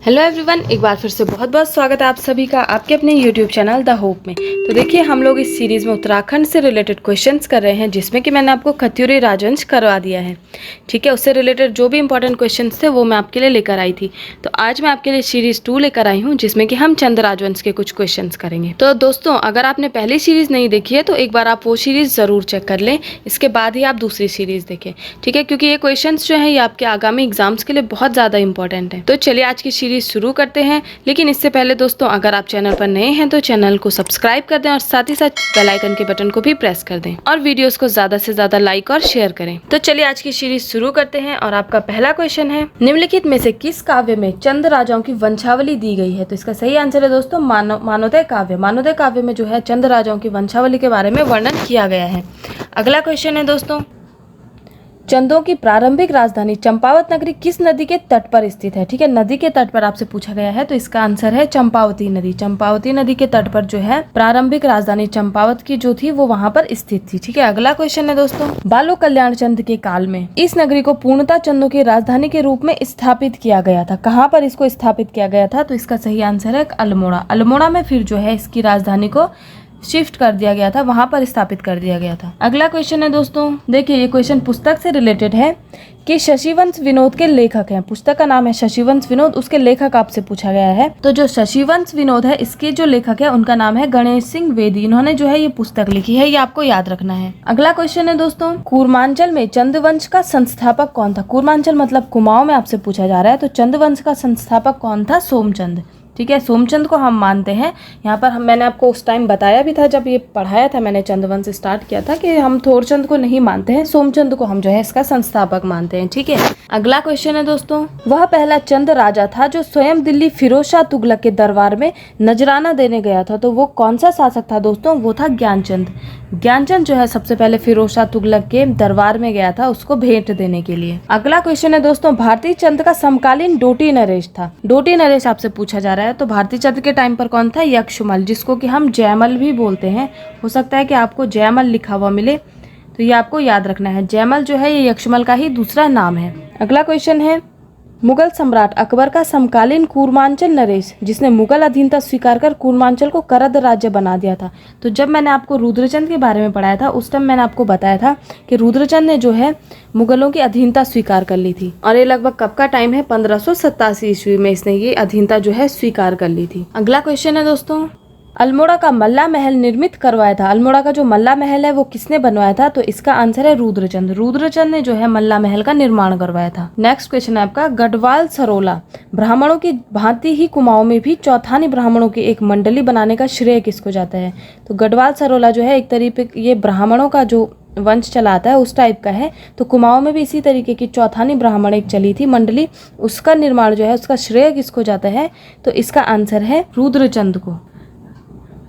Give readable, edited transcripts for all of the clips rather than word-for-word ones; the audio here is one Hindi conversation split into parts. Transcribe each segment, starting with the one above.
हेलो एवरीवन, एक बार फिर से बहुत बहुत स्वागत है आप सभी का आपके अपने यूट्यूब चैनल द होप में। तो देखिए, हम लोग इस सीरीज़ में उत्तराखंड से रिलेटेड क्वेश्चंस कर रहे हैं, जिसमें कि मैंने आपको खत्यूरी राजवंश करवा दिया है। ठीक है, उससे रिलेटेड जो भी इंपॉर्टेंट क्वेश्चंस थे वो मैं आपके लिए लेकर आई थी। तो आज मैं आपके लिए सीरीज़ 2 लेकर आई हूँ, जिसमें कि हम चंद राजवंश के कुछ क्वेश्चन करेंगे। तो दोस्तों, अगर आपने पहली सीरीज़ नहीं देखी है तो एक बार आप वो सीरीज़ ज़रूर चेक कर लें, इसके बाद ही आप दूसरी सीरीज़ देखें। ठीक है, क्योंकि ये क्वेश्चन जो है ये आपके आगामी एग्जाम्स के लिए बहुत ज़्यादा इंपॉर्टेंट है। तो चलिए आज की सीरीज़ शुरू करते हैं। लेकिन इससे पहले दोस्तों, अगर आप चैनल पर नए हैं तो चैनल को सब्सक्राइब कर दें और साथ ही साथ बेल आइकन के बटन को भी प्रेस कर दें और वीडियोस को ज्यादा से ज्यादा लाइक और शेयर करें। तो चलिए आज की सीरीज शुरू करते हैं और आपका पहला क्वेश्चन है, निम्नलिखित में से किस काव्य में चंद राजाओं की वंशावली दी गई है? तो इसका सही आंसर है दोस्तों मानवोदय काव्य। मानवोदय काव्य में जो है चंद राजाओं की वंशावली के बारे में वर्णन किया गया है। अगला क्वेश्चन है दोस्तों, चंदों की प्रारंभिक राजधानी चंपावत नगरी किस नदी के तट पर स्थित है? ठीक है, नदी के तट पर आपसे पूछा गया है, तो इसका आंसर है चंपावती नदी। चंपावती नदी के तट पर जो है प्रारंभिक राजधानी चंपावत की जो थी वो वहां पर स्थित थी। ठीक है, अगला क्वेश्चन है दोस्तों, बालो कल्याण चंद के काल में इस नगरी को पूर्णतः चंदों की राजधानी के रूप में स्थापित किया गया था। कहाँ पर इसको स्थापित किया गया था? तो इसका सही आंसर है अल्मोड़ा। अल्मोड़ा में फिर जो है इसकी राजधानी को शिफ्ट कर दिया गया था, वहां पर स्थापित कर दिया गया था। अगला क्वेश्चन है दोस्तों, देखिए ये क्वेश्चन पुस्तक से रिलेटेड है कि शशिवंश विनोद के लेखक हैं। पुस्तक का नाम है शशिवंश विनोद, उसके लेखक आपसे पूछा गया है। तो जो शशिवंश विनोद है इसके जो लेखक है उनका नाम है गणेश सिंह वेदी। इन्होंने जो है ये पुस्तक लिखी है, ये आपको याद रखना है। अगला क्वेश्चन है दोस्तों, कूर्मांचल में चंदवंश का संस्थापक कौन था? कूर्मांचल मतलब कुमाऊं में आपसे पूछा जा रहा है। तो चंदवंश का संस्थापक कौन था? सोमचंद। ठीक है, सोमचंद को हम मानते हैं। यहाँ पर मैंने आपको उस टाइम बताया भी था, जब ये पढ़ाया था मैंने चंदवंश स्टार्ट किया था, कि हम थोरचंद को नहीं मानते हैं, सोमचंद को हम जो है इसका संस्थापक मानते हैं। ठीक है, अगला क्वेश्चन है दोस्तों, वह पहला चंद राजा था जो स्वयं दिल्ली फिरोज शाह तुगलक के दरबार में नजराना देने गया था। तो वो कौन सा शासक था दोस्तों? वो था ज्ञानचंद। ज्ञानचंद जो है सबसे पहले फिरोज शाह तुगलक के दरबार में गया था उसको भेंट देने के लिए। अगला क्वेश्चन है दोस्तों, भारती चंद का समकालीन डोटी नरेश था। डोटी नरेश आपसे पूछा जा रहा है। तो भारती चंद के टाइम पर कौन था? यक्षमल, जिसको कि हम जयमल भी बोलते हैं। हो सकता है कि आपको जयमल लिखा हुआ मिले, तो ये आपको याद रखना है। जयमल जो है ये यक्षमल का ही दूसरा नाम है। अगला क्वेश्चन है, मुगल सम्राट अकबर का समकालीन कूर्मांचल नरेश, जिसने मुगल अधीनता स्वीकार कर कूर्मांचल को करद राज्य बना दिया था। तो जब मैंने आपको रुद्रचंद के बारे में पढ़ाया था उस टाइम मैंने आपको बताया था कि रुद्रचंद ने जो है मुगलों की अधीनता स्वीकार कर ली थी। और ये लगभग कब का टाइम है? 1587 ईस्वी में इसने ये अधीनता जो है स्वीकार कर ली थी। अगला क्वेश्चन है दोस्तों, अल्मोड़ा का मल्ला महल निर्मित करवाया था। अल्मोड़ा का जो मल्ला महल है वो किसने बनवाया था? तो इसका आंसर है रुद्रचंद। रुद्रचंद ने जो है मल्ला महल का निर्माण करवाया था। नेक्स्ट क्वेश्चन है आपका, गढ़वाल सरोला ब्राह्मणों की भांति ही कुमाऊं में भी चौथानी ब्राह्मणों की एक मंडली बनाने का श्रेय किसको जाता है? तो गढ़वाल सरोला जो है एक तरीके ये ब्राह्मणों का जो वंश चलाता है उस टाइप का है। तो कुमाऊं में भी इसी तरीके की चौथानी ब्राह्मण एक चली थी मंडली, उसका निर्माण जो है उसका श्रेय किसको जाता है? तो इसका आंसर है रुद्रचंद को।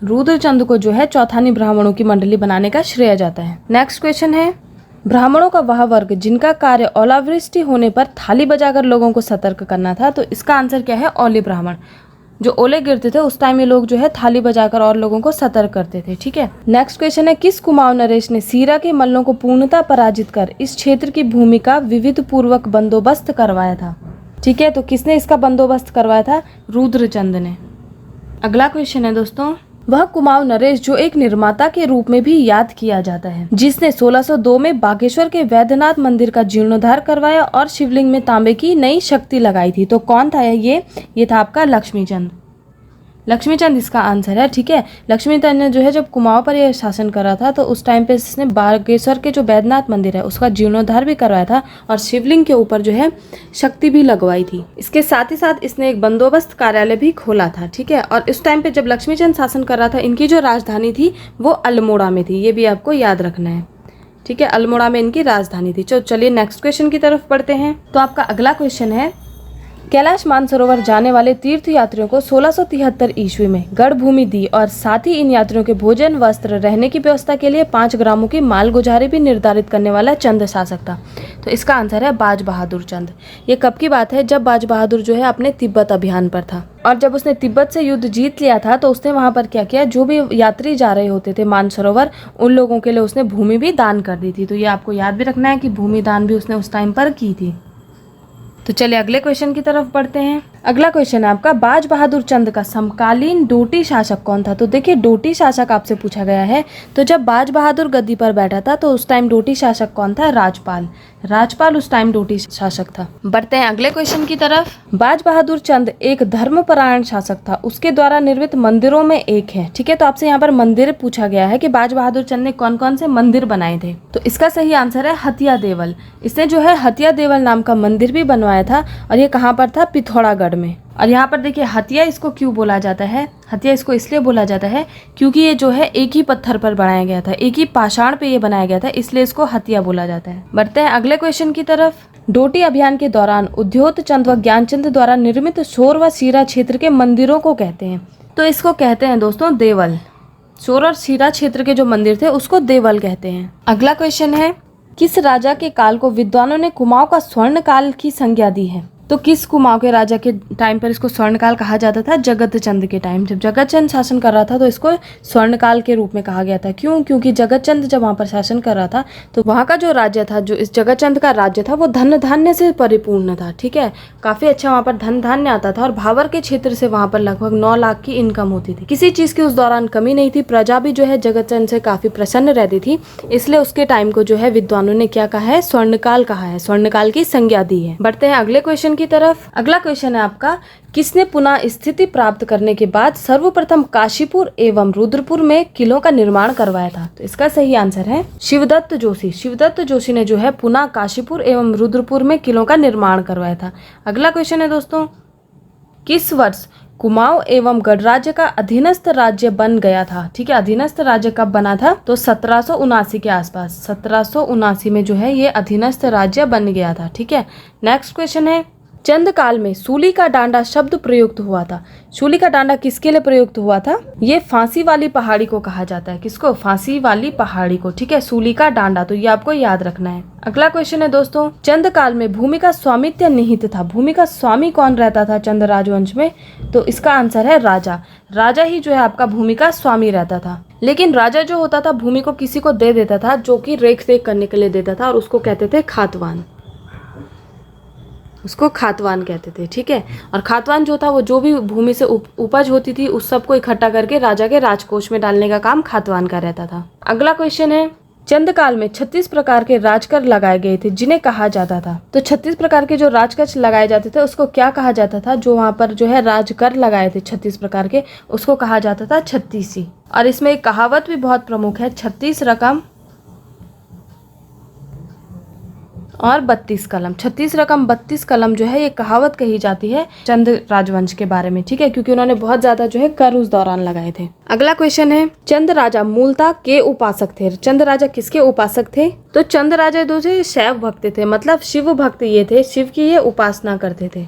रुद्रचंद को जो है चौथानी ब्राह्मणों की मंडली बनाने का श्रेय जाता है। नेक्स्ट क्वेश्चन है, ब्राह्मणों का वह वर्ग जिनका कार्य ओलावृष्टि होने पर थाली बजाकर लोगों को सतर्क करना था। तो इसका आंसर क्या है? ओले ब्राह्मण। जो ओले गिरते थे उस टाइम ये लोग जो है थाली बजाकर और लोगों को सतर्क करते थे। ठीक है, नेक्स्ट क्वेश्चन है, किस कुमाऊं नरेश ने सीरा के मल्लों को पूर्णतः पराजित कर इस क्षेत्र की भूमि का विविध पूर्वक बंदोबस्त करवाया था? ठीक है, तो किसने इसका बंदोबस्त करवाया था? रुद्रचंद ने। अगला क्वेश्चन है दोस्तों, वह कुमाऊं नरेश जो एक निर्माता के रूप में भी याद किया जाता है, जिसने 1602 में बागेश्वर के वैद्यनाथ मंदिर का जीर्णोद्धार करवाया और शिवलिंग में तांबे की नई शक्ति लगाई थी। तो कौन था ये था आपका लक्ष्मीचंद। लक्ष्मीचंद इसका आंसर है। ठीक है, लक्ष्मीचंद ने जो है जब कुमाऊं पर यह शासन करा था तो उस टाइम पे इसने बागेश्वर के जो वैद्यनाथ मंदिर है उसका जीर्णोद्धार भी करवाया था और शिवलिंग के ऊपर जो है शक्ति भी लगवाई थी। इसके साथ ही साथ इसने एक बंदोबस्त कार्यालय भी खोला था। ठीक है, और इस टाइम पे जब लक्ष्मीचंद शासन कर रहा था इनकी जो राजधानी थी वो अल्मोड़ा में थी, ये भी आपको याद रखना है। ठीक है, अल्मोड़ा में इनकी राजधानी थी। चलिए नेक्स्ट क्वेश्चन की तरफ बढ़ते हैं। तो आपका अगला क्वेश्चन है, कैलाश मानसरोवर जाने वाले तीर्थ यात्रियों को 1673 ईस्वी में गढ़ भूमि दी और साथ ही इन यात्रियों के भोजन, वस्त्र, रहने की व्यवस्था के लिए 5 ग्रामों की मालगुजारी भी निर्धारित करने वाला चंद शासक था। तो इसका आंसर है बाज बहादुर चंद। ये कब की बात है? जब बाज बहादुर जो है अपने तिब्बत अभियान पर था और जब उसने तिब्बत से युद्ध जीत लिया था तो उसने वहां पर क्या किया, जो भी यात्री जा रहे होते थे मानसरोवर उन लोगों के लिए उसने भूमि भी दान कर दी थी। तो ये आपको याद भी रखना है कि भूमि दान भी उसने उस टाइम पर की थी। तो चलिए अगले क्वेश्चन की तरफ बढ़ते हैं। अगला क्वेश्चन है आपका, बाज बहादुर चंद का समकालीन डोटी शासक कौन था? तो देखिए डोटी शासक आपसे पूछा गया है, तो जब बाज बहादुर गद्दी पर बैठा था तो उस टाइम डोटी शासक कौन था? राजपाल। राजपाल उस टाइम डोटी शासक था। बढ़ते हैं अगले क्वेश्चन की तरफ। बाज बहादुर चंद एक धर्मपरायण शासक था, उसके द्वारा निर्मित मंदिरों में एक है। ठीक है, तो आपसे यहाँ पर मंदिर पूछा गया है कि बाज बहादुर चंद ने कौन कौन से मंदिर बनाए थे। तो इसका सही आंसर है हथिया देवल। इसने जो है हथिया देवल नाम का मंदिर भी बनवाया था, और ये कहाँ पर था? पिथौरागढ़ में। और यहाँ पर देखिए हथिया इसको क्यों बोला जाता है? हथिया इसको इसलिए बोला जाता है क्योंकि ये जो है एक ही पत्थर पर बनाया गया था, एक ही पाषाण पे ये बनाया गया था, इसलिए इसको हथिया बोला जाता है। बढ़ते हैं अगले क्वेश्चन की तरफ। डोटी अभियान के दौरान उद्योत चंद व ज्ञानचंद द्वारा निर्मित शोर व सीरा क्षेत्र के मंदिरों को कहते हैं? तो इसको कहते हैं दोस्तों देवल। शोर और सीरा क्षेत्र के जो मंदिर थे उसको देवल कहते हैं। अगला क्वेश्चन है, किस राजा के काल को विद्वानों ने कुमाऊं का स्वर्ण काल की संज्ञा दी है? तो किस कुमाऊं के राजा के टाइम पर इसको स्वर्णकाल कहा जाता था? जगत चंद के टाइम। जब जगत चंद शासन कर रहा था तो इसको स्वर्णकाल के रूप में कहा गया था। क्यों? क्योंकि जगत चंद जब वहाँ पर शासन कर रहा था तो वहाँ का जो राज्य था, जो इस जगत चंद का राज्य था, वो धन धान्य से परिपूर्ण था। ठीक है, काफी अच्छा वहाँ पर धन धान्य आता था, और भावर के क्षेत्र से वहाँ पर लगभग 9 लाख की इनकम होती थी। किसी चीज की उस दौरान कमी नहीं थी। प्रजा भी जो है जगत चंद से काफी प्रसन्न रहती थी, इसलिए उसके टाइम को जो है विद्वानों ने क्या कहा है? स्वर्णकाल कहा है, स्वर्णकाल की संज्ञा दी है। बढ़ते हैं अगले क्वेश्चन की तरफ। अगला क्वेश्चन है आपका, किसने पुनः स्थिति प्राप्त करने के बाद सर्वप्रथम काशीपुर एवं रुद्रपुर में किलों का निर्माण करवाया था? तो इसका सही आंसर है शिवदत्त जोशी। शिवदत्त जोशी ने जो है पुनः काशीपुर एवं रुद्रपुर में किलों का निर्माण करवाया था। अगला क्वेश्चन है दोस्तों, किस वर्ष कुमाऊं एवं गढ़राज्य का अधीनस्थ राज्य बन गया था? ठीक है, अधीनस्थ राज्य कब बना था? तो 1779 के आसपास। 1779 में जो है ये अधीनस्थ राज्य बन गया था। ठीक है, नेक्स्ट क्वेश्चन है, चंद काल में सूली का डांडा शब्द प्रयुक्त हुआ था। सूली का डांडा किसके लिए प्रयुक्त हुआ था? ये फांसी वाली पहाड़ी को कहा जाता है। किसको? फांसी वाली पहाड़ी को। ठीक है, सूली का डांडा, तो ये आपको याद रखना है। अगला क्वेश्चन है दोस्तों, चंद काल में भूमि का स्वामित्व निहित था। भूमि का स्वामी कौन रहता था चंद राजवंश में? तो इसका आंसर है राजा। राजा ही जो है आपका भूमि का स्वामी रहता था। लेकिन राजा जो होता था भूमि को किसी को दे देता था, जो कि रेख देख करने के लिए देता था, और उसको कहते थे खातवान। उसको खातवान कहते थे। ठीक है, और खातवान जो था वो जो भी भूमि से उपज होती थी उस सबको इकट्ठा करके राजा के राजकोष में डालने का काम खातवान का रहता था। अगला क्वेश्चन है, चंद काल में 36 प्रकार के राजकर लगाए गए थे, जिन्हें कहा जाता था? तो 36 प्रकार के जो राजकर लगाए जाते थे उसको क्या कहा जाता था? जो वहाँ पर जो है राजकर लगाए थे 36 प्रकार के, उसको कहा जाता था छत्तीसी। और इसमें एक कहावत भी बहुत प्रमुख है, 36 रकम और 32 कलम। 36 रकम 32 कलम जो है ये कहावत कही जाती है चंद राजवंश के बारे में। ठीक है, क्योंकि उन्होंने बहुत ज्यादा जो है कर उस दौरान लगाए थे। अगला क्वेश्चन है, चंद राजा मूलतः के उपासक थे? चंद राजा किसके उपासक थे? तो चंद राजा जो थे शैव भक्त थे, मतलब शिव भक्त ये थे, शिव की ये उपासना करते थे।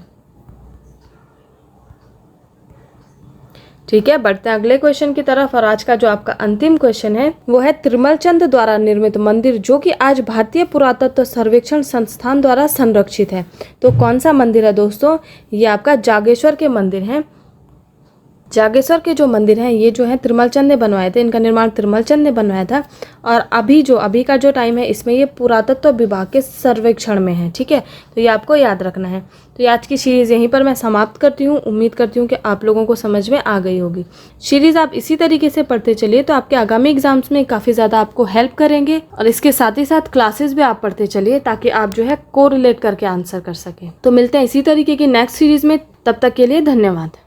ठीक है, बढ़ते हैं अगले क्वेश्चन की तरफ। और आज का जो आपका अंतिम क्वेश्चन है वो है, तिरुमलचंद द्वारा निर्मित मंदिर जो कि आज भारतीय पुरातत्व सर्वेक्षण संस्थान द्वारा संरक्षित है, तो कौन सा मंदिर है दोस्तों? ये आपका जागेश्वर के मंदिर है। जागेश्वर के जो मंदिर हैं ये जो है तिरुमलचंद ने बनवाए थे, इनका निर्माण तिरुमलचंद ने बनवाया था। और अभी का जो टाइम है इसमें ये पुरातत्व विभाग के सर्वेक्षण में है। ठीक है, तो ये आपको याद रखना है। तो ये आज की सीरीज़ यहीं पर मैं समाप्त करती हूँ। उम्मीद करती हूँ कि आप लोगों को समझ में आ गई होगी। सीरीज़ आप इसी तरीके से पढ़ते चलिए तो आपके आगामी एग्जाम्स में काफ़ी ज़्यादा आपको हेल्प करेंगे, और इसके साथ ही साथ क्लासेस भी आप पढ़ते चलिए ताकि आप जो है कोरिलेट करके आंसर कर सकें। तो मिलते हैं इसी तरीके की नेक्स्ट सीरीज़ में, तब तक के लिए धन्यवाद।